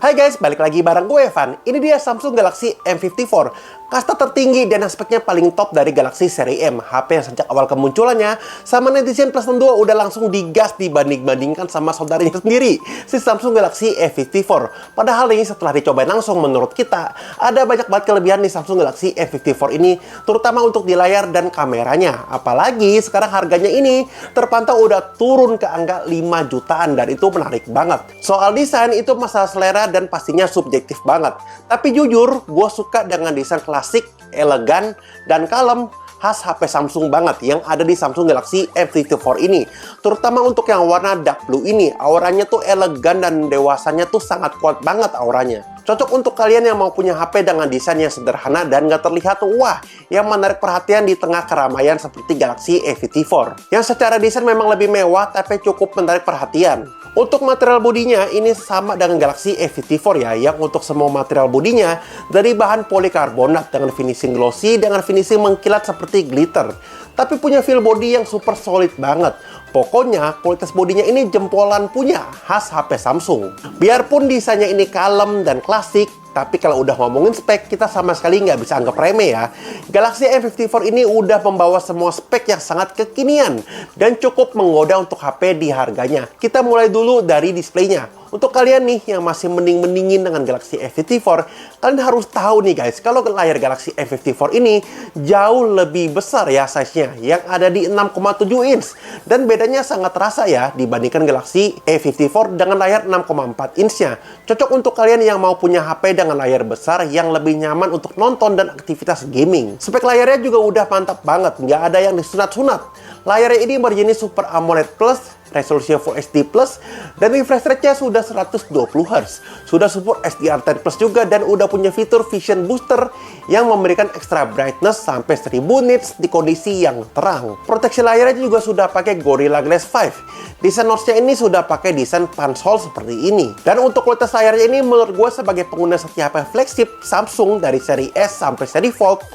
Hai guys, balik lagi bareng gue Evan. Ini dia Samsung Galaxy M54, kasta tertinggi dan aspeknya paling top dari Galaxy seri M. HP yang sejak awal kemunculannya sama netizen plus 2 udah langsung digas dibanding-bandingkan sama saudaranya sendiri, si Samsung Galaxy M54. Padahal ini setelah dicobain langsung, menurut kita ada banyak banget kelebihan di Samsung Galaxy M54 ini, terutama untuk di layar dan kameranya. Apalagi sekarang harganya ini terpantau udah turun ke angka 5 jutaan dan itu menarik banget. Soal desain itu masalah selera dan pastinya subjektif banget. Tapi jujur, gue suka dengan desain klasik, elegan, dan kalem khas HP Samsung banget yang ada di Samsung Galaxy M54 ini. Terutama untuk yang warna dark blue ini, auranya tuh elegan dan dewasanya tuh sangat kuat banget auranya. Cocok untuk kalian yang mau punya HP dengan desain yang sederhana dan gak terlihat wah yang menarik perhatian di tengah keramaian seperti Galaxy A54. Yang secara desain memang lebih mewah tapi cukup menarik perhatian. Untuk material bodinya ini sama dengan Galaxy A54 ya, yang untuk semua material bodinya dari bahan polikarbonat dengan finishing glossy dengan finishing mengkilat seperti glitter. Tapi punya feel body yang super solid banget. Pokoknya kualitas bodinya ini jempolan punya khas HP Samsung. Biarpun desainnya ini kalem dan klasik, tapi kalau udah ngomongin spek, kita sama sekali nggak bisa anggap remeh ya. Galaxy M54 ini udah membawa semua spek yang sangat kekinian dan cukup menggoda untuk HP di harganya. Kita mulai dulu dari displaynya. Untuk kalian nih yang masih mending-mendingin dengan Galaxy M54, kalian harus tahu nih guys, kalau layar Galaxy M54 ini jauh lebih besar ya size-nya, yang ada di 6,7 inch. Dan bedanya sangat terasa ya dibandingkan Galaxy A54 dengan layar 6,4 inch-nya. Cocok untuk kalian yang mau punya HP dengan layar besar yang lebih nyaman untuk nonton dan aktivitas gaming. Spek layarnya juga udah mantap banget, nggak ada yang disunat-sunat. Layarnya ini berjenis Super AMOLED Plus, resolusi Full HD Plus, dan refresh rate-nya sudah 120 Hz. Sudah support HDR10 Plus juga dan udah punya fitur Vision Booster yang memberikan extra brightness sampai 1000 nits di kondisi yang terang. Proteksi layarnya juga sudah pakai Gorilla Glass 5. Desain notch-nya ini sudah pakai desain punch hole seperti ini. Dan untuk kualitas layarnya ini menurut gue sebagai pengguna setiap HP flagship Samsung dari seri S sampai seri Fold,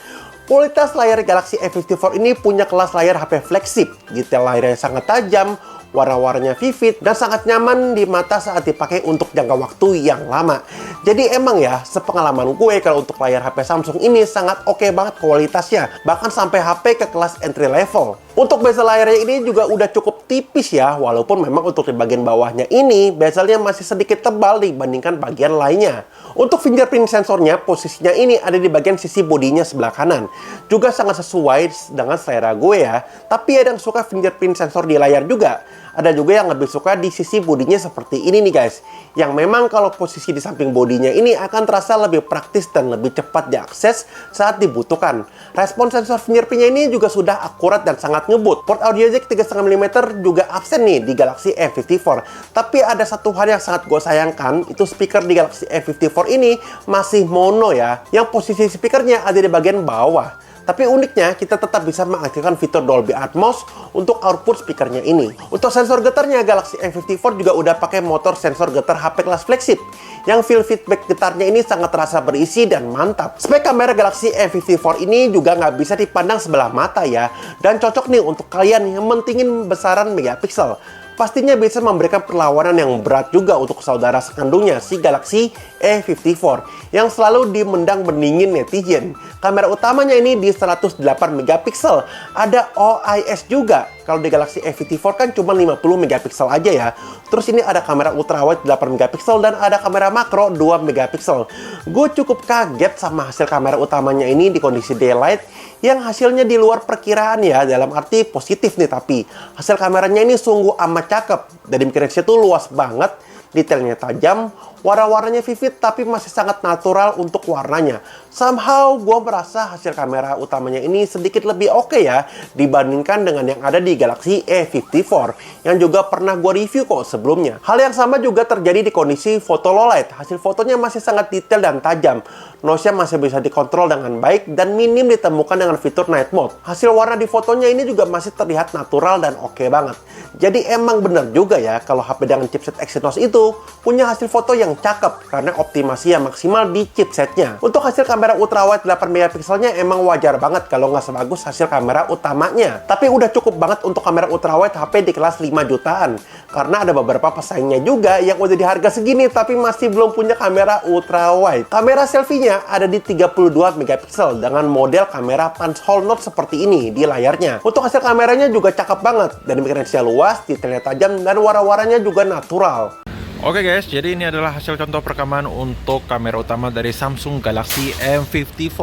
kualitas layar Galaxy M54 ini punya kelas layar HP flagship. Detail layarnya sangat tajam, warna-warnanya vivid, dan sangat nyaman di mata saat dipakai untuk jangka waktu yang lama. Jadi emang ya, sepengalaman gue kalau untuk layar HP Samsung ini sangat oke banget kualitasnya. Bahkan sampai HP ke kelas entry level. Untuk bezel layarnya ini juga udah cukup tipis ya, walaupun memang untuk di bagian bawahnya ini bezelnya masih sedikit tebal dibandingkan bagian lainnya. Untuk fingerprint sensornya, posisinya ini ada di bagian sisi bodinya sebelah kanan. Juga sangat sesuai dengan selera gue ya. Tapi ada yang suka fingerprint sensor di layar juga. Ada juga yang lebih suka di sisi bodinya seperti ini nih guys. Yang memang kalau posisi di samping bodinya ini akan terasa lebih praktis dan lebih cepat diakses saat dibutuhkan. Respon sensor fingerprintnya ini juga sudah akurat dan sangat ngebut. Port audio jack 3,5 mm juga absen nih di Galaxy M54. Tapi ada satu hal yang sangat gue sayangkan, itu speaker di Galaxy M54 ini masih mono ya. Yang posisi speakernya ada di bagian bawah. Tapi uniknya, kita tetap bisa mengaktifkan fitur Dolby Atmos untuk output speakernya ini. Untuk sensor getarnya, Galaxy M54 juga udah pakai motor sensor getar HP kelas flagship, yang feel feedback getarnya ini sangat terasa berisi dan mantap. Spek kamera Galaxy M54 ini juga nggak bisa dipandang sebelah mata ya, dan cocok nih untuk kalian yang mentingin besaran megapiksel. Pastinya bisa memberikan perlawanan yang berat juga untuk saudara sekandungnya, si Galaxy A54, yang selalu dimendang-mendingin netizen. Kamera utamanya ini di 108 megapiksel, ada OIS juga. Kalau di Galaxy A54 kan cuma 50 megapiksel aja ya. Terus ini ada kamera ultrawide 8 megapiksel dan ada kamera makro 2 megapiksel. Gue cukup kaget sama hasil kamera utamanya ini di kondisi daylight, yang hasilnya di luar perkiraan ya, dalam arti positif nih. Tapi hasil kameranya ini sungguh amat cakep. Dari image-nya tuh luas banget, detailnya tajam, warna-warnanya vivid tapi masih sangat natural untuk warnanya. Somehow gue merasa hasil kamera utamanya ini sedikit lebih oke ya dibandingkan dengan yang ada di Galaxy A54 yang juga pernah gue review kok sebelumnya. Hal yang sama juga terjadi di kondisi foto low light. Hasil fotonya masih sangat detail dan tajam. Noise-nya masih bisa dikontrol dengan baik dan minim ditemukan dengan fitur night mode. Hasil warna di fotonya ini juga masih terlihat natural dan oke banget. Jadi emang bener juga ya kalau HP dengan chipset Exynos itu punya hasil foto yang yang cakep karena optimasi yang maksimal di chipsetnya. Untuk hasil kamera ultrawide 8 megapikselnya emang wajar banget kalau nggak sebagus hasil kamera utamanya. Tapi udah cukup banget untuk kamera ultrawide HP di kelas 5 jutaan. Karena ada beberapa pesaingnya juga yang udah di harga segini tapi masih belum punya kamera ultrawide. Kamera selfie-nya ada di 32 megapiksel dengan model kamera punch hole notch seperti ini di layarnya. Untuk hasil kameranya juga cakep banget, dan range-nya luas, detailnya tajam, dan warna-warnanya juga natural. Oke guys, jadi ini adalah hasil contoh perekaman untuk kamera utama dari Samsung Galaxy M54.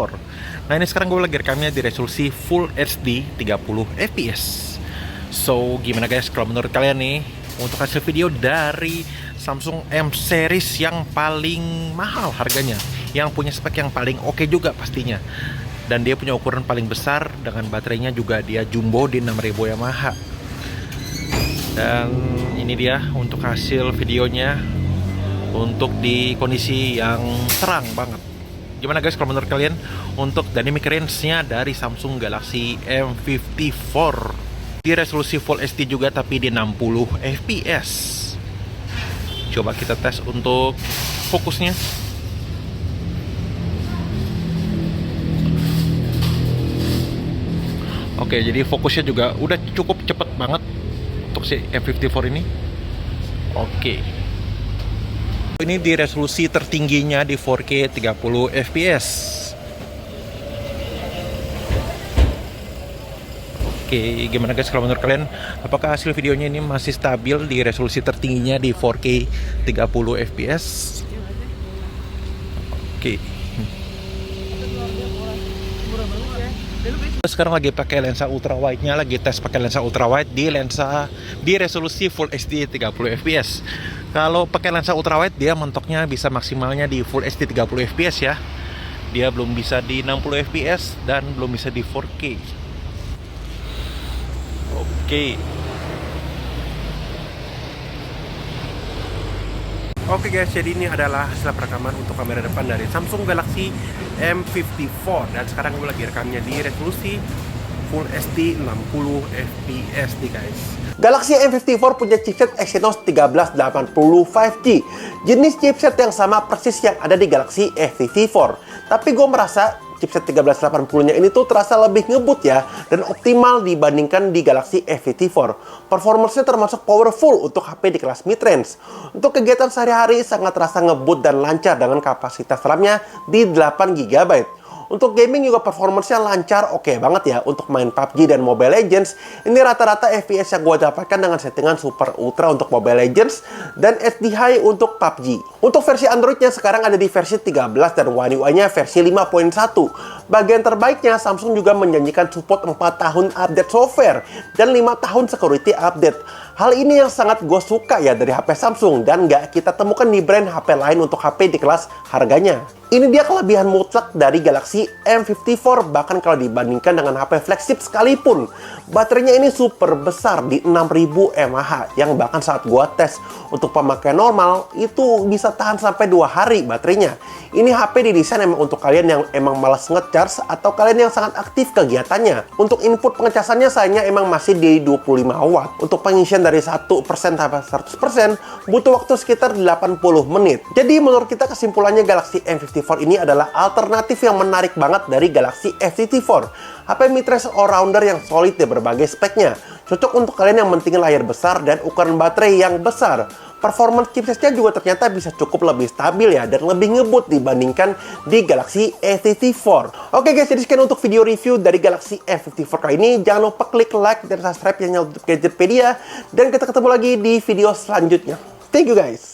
Nah ini sekarang gue lagi rekamnya di resolusi Full HD 30 fps. So gimana guys kalau menurut kalian nih untuk hasil video dari Samsung M series yang paling mahal harganya, yang punya spek yang paling oke juga pastinya, dan dia punya ukuran paling besar dengan baterainya juga dia jumbo di 6000 Yamaha. Dan ini dia untuk hasil videonya untuk di kondisi yang terang banget. Gimana guys kalau menurut kalian untuk dynamic range-nya dari Samsung Galaxy M54 di resolusi Full HD juga tapi di 60 fps. Coba kita tes untuk fokusnya. Oke, jadi fokusnya juga udah cukup cepet banget untuk si M54 ini. Oke. Ini di resolusi tertingginya di 4K 30 fps. Oke, gimana guys kalau menurut kalian? Apakah hasil videonya ini masih stabil di resolusi tertingginya di 4K 30 fps? Oke. Sekarang lagi pakai lensa ultrawide-nya, lagi tes pakai lensa ultrawide di resolusi Full HD 30 fps. Kalau pakai lensa ultrawide dia mentoknya bisa maksimalnya di Full HD 30 fps ya. Dia belum bisa di 60 fps dan belum bisa di 4K. Oke. Oke guys, jadi ini adalah hasil perekaman untuk kamera depan dari Samsung Galaxy M54. Dan sekarang gue lagi rekamnya di resolusi Full HD 60 fps nih guys. Galaxy M54 punya chipset Exynos 1380 5G, jenis chipset yang sama persis yang ada di Galaxy S54. Tapi gue merasa chipset 1380-nya ini tuh terasa lebih ngebut ya, dan optimal dibandingkan di Galaxy S54. Performance-nya termasuk powerful untuk HP di kelas mid-range. Untuk kegiatan sehari-hari sangat terasa ngebut dan lancar dengan kapasitas RAM-nya di 8 GB. Untuk gaming juga performance-nya lancar, oke banget ya. Untuk main PUBG dan Mobile Legends, ini rata-rata FPS yang gue dapatkan dengan settingan Super Ultra untuk Mobile Legends dan SD High untuk PUBG. Untuk versi Android-nya sekarang ada di versi 13 dan One UI-nya versi 5.1. Bagian terbaiknya, Samsung juga menjanjikan support 4 tahun update software dan 5 tahun security update. Hal ini yang sangat gue suka ya dari HP Samsung dan nggak kita temukan di brand HP lain untuk HP di kelas harganya. Ini dia kelebihan mutlak dari Galaxy M54, bahkan kalau dibandingkan dengan HP flagship sekalipun. Baterainya ini super besar di 6000 mAh, yang bahkan saat gua tes untuk pemakaian normal, itu bisa tahan sampai 2 hari baterainya. Ini HP didesain emang untuk kalian yang emang malas nge-charge atau kalian yang sangat aktif kegiatannya. Untuk input pengecasannya sayangnya emang masih di 25 watt. Untuk pengisian dari 1% sampai 100% butuh waktu sekitar 80 menit. Jadi menurut kita kesimpulannya Galaxy M54 ini adalah alternatif yang menarik banget dari Galaxy S54. HP mid-range all-rounder yang solid di berbagai speknya. Cocok untuk kalian yang mentingin layar besar dan ukuran baterai yang besar. Performance chipsetnya juga ternyata bisa cukup lebih stabil ya, dan lebih ngebut dibandingkan di Galaxy S54. Oke guys, jadi sekian untuk video review dari Galaxy S54 kali ini. Jangan lupa klik like dan subscribe channel YouTube Gadgetpedia. Dan kita ketemu lagi di video selanjutnya. Thank you guys.